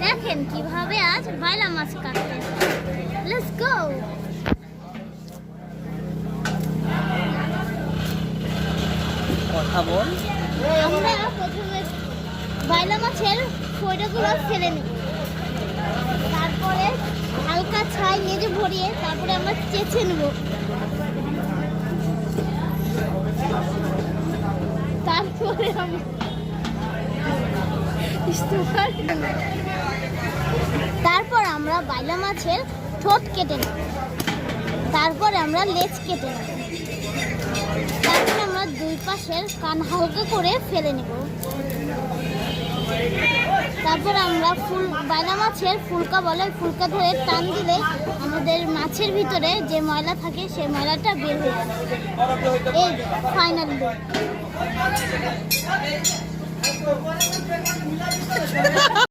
দেখেন কিভাবে আজ বাইলা মাছ কাটতে। Let's go. কথা বল। আমরা প্রথমে বাইলা মাছের ফোঁটাগুলো ফেলে নেব, তারপরে হালকা ছাই মেজে ভরিয়ে তারপরে আমরা চেঁচে নেব। তারপর আমরা বাইলা মাছের ঠোঁট কেটে নেব, তারপরে আমরা লেজ কেটে নেব, তারপরে আমরা দুই পাশের কান হালকা করে ফেলে নেব। তারপর আমরা বাইলা মাছের ফুলকা বলে, ফুলকা ধরে টান দিলে আমাদের মাছের ভিতরে যে ময়লা থাকে সেই ময়লাটা বের হয়ে যাবে। এই ফাইনাল লুক।